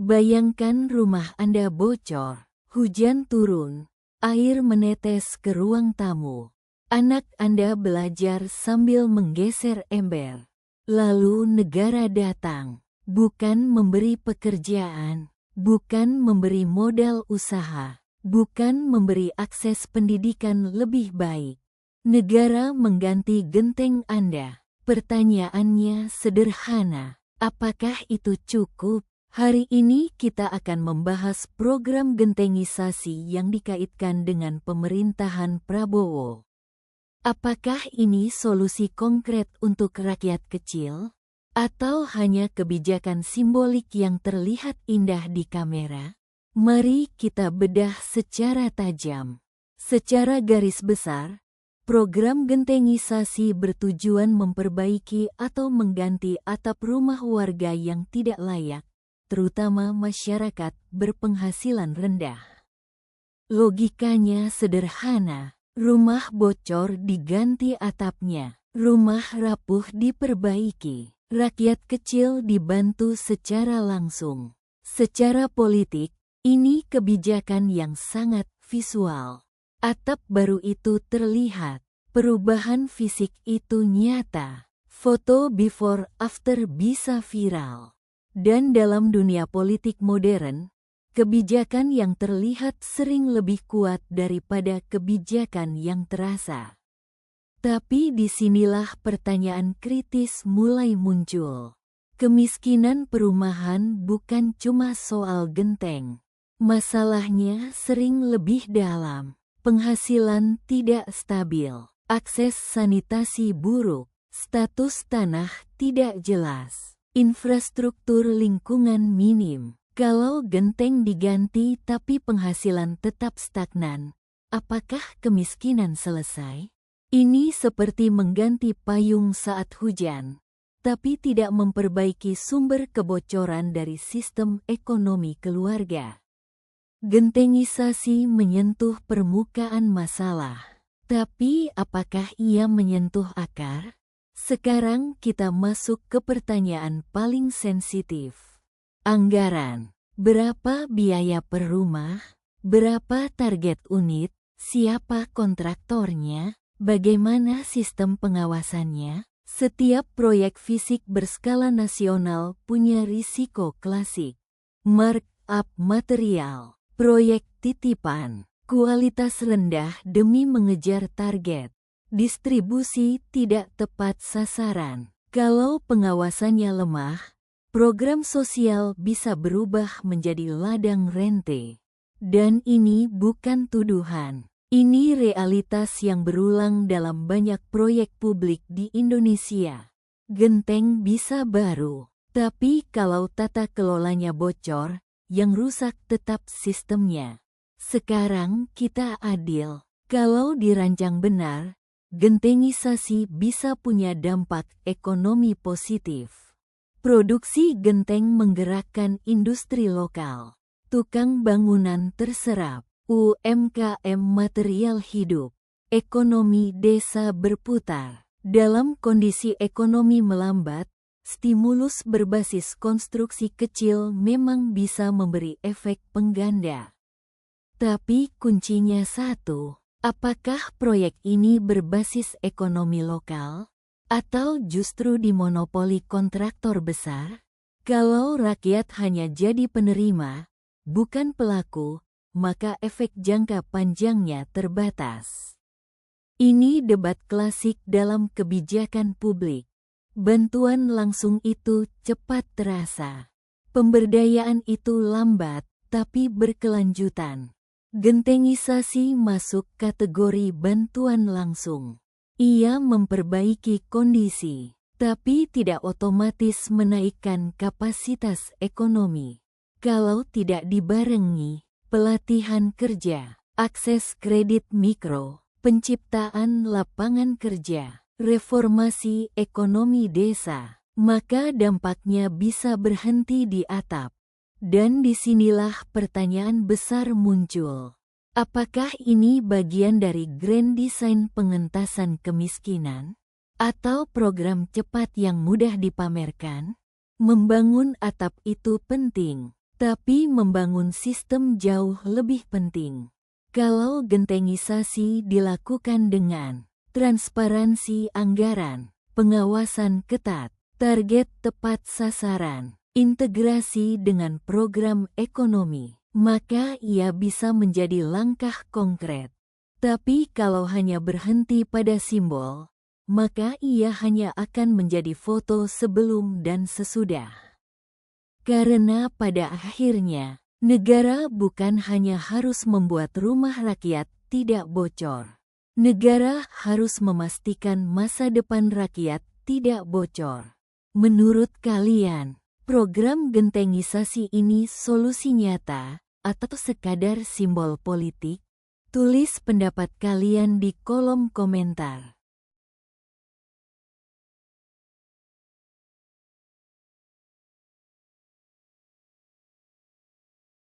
Bayangkan rumah Anda bocor, hujan turun, air menetes ke ruang tamu. Anak Anda belajar sambil menggeser ember. Lalu negara datang, bukan memberi pekerjaan, bukan memberi modal usaha, bukan memberi akses pendidikan lebih baik. Negara mengganti genteng Anda. Pertanyaannya sederhana, apakah itu cukup? Hari ini kita akan membahas program gentengisasi yang dikaitkan dengan pemerintahan Prabowo. Apakah ini solusi konkret untuk rakyat kecil? Atau hanya kebijakan simbolik yang terlihat indah di kamera? Mari kita bedah secara tajam. Secara garis besar, program gentengisasi bertujuan memperbaiki atau mengganti atap rumah warga yang tidak layak, terutama masyarakat berpenghasilan rendah. Logikanya sederhana, rumah bocor diganti atapnya, rumah rapuh diperbaiki, rakyat kecil dibantu secara langsung. Secara politik, ini kebijakan yang sangat visual. Atap baru itu terlihat, perubahan fisik itu nyata, foto before after bisa viral. Dan dalam dunia politik modern, kebijakan yang terlihat sering lebih kuat daripada kebijakan yang terasa. Tapi disinilah pertanyaan kritis mulai muncul. Kemiskinan perumahan bukan cuma soal genteng. Masalahnya sering lebih dalam. Penghasilan tidak stabil, akses sanitasi buruk, status tanah tidak jelas. Infrastruktur lingkungan minim. Kalau genteng diganti tapi penghasilan tetap stagnan, apakah kemiskinan selesai? Ini seperti mengganti payung saat hujan, tapi tidak memperbaiki sumber kebocoran dari sistem ekonomi keluarga. Gentengisasi menyentuh permukaan masalah, tapi apakah ia menyentuh akar? Sekarang kita masuk ke pertanyaan paling sensitif. Anggaran. Berapa biaya per rumah? Berapa target unit? Siapa kontraktornya? Bagaimana sistem pengawasannya? Setiap proyek fisik berskala nasional punya risiko klasik. Markup material, proyek titipan, kualitas rendah demi mengejar target. Distribusi tidak tepat sasaran. Kalau pengawasannya lemah, program sosial bisa berubah menjadi ladang rente. Dan ini bukan tuduhan. Ini realitas yang berulang dalam banyak proyek publik di Indonesia. Genteng bisa baru, tapi kalau tata kelolanya bocor, yang rusak tetap sistemnya. Sekarang kita adil. Kalau dirancang benar, gentengisasi bisa punya dampak ekonomi positif. Produksi genteng menggerakkan industri lokal. Tukang bangunan terserap. UMKM material hidup. Ekonomi desa berputar. Dalam kondisi ekonomi melambat, stimulus berbasis konstruksi kecil memang bisa memberi efek pengganda. Tapi kuncinya satu. Apakah proyek ini berbasis ekonomi lokal, atau justru dimonopoli kontraktor besar? Kalau rakyat hanya jadi penerima, bukan pelaku, maka efek jangka panjangnya terbatas. Ini debat klasik dalam kebijakan publik. Bantuan langsung itu cepat terasa. Pemberdayaan itu lambat, tapi berkelanjutan. Gentengisasi masuk kategori bantuan langsung. Ia memperbaiki kondisi, tapi tidak otomatis menaikkan kapasitas ekonomi. Kalau tidak dibarengi pelatihan kerja, akses kredit mikro, penciptaan lapangan kerja, reformasi ekonomi desa, maka dampaknya bisa berhenti di atap. Dan disinilah pertanyaan besar muncul. Apakah ini bagian dari grand design pengentasan kemiskinan? Atau program cepat yang mudah dipamerkan? Membangun atap itu penting, Tapi membangun sistem jauh lebih penting. Kalau gentengisasi dilakukan dengan transparansi anggaran, pengawasan ketat, target tepat sasaran, integrasi dengan program ekonomi, maka ia bisa menjadi langkah konkret. Tapi kalau hanya berhenti pada simbol, maka ia hanya akan menjadi foto sebelum dan sesudah. Karena pada akhirnya, negara bukan hanya harus membuat rumah rakyat tidak bocor. Negara harus memastikan masa depan rakyat tidak bocor. Menurut kalian, program gentengisasi ini solusi nyata atau sekadar simbol politik? Tulis pendapat kalian di kolom komentar.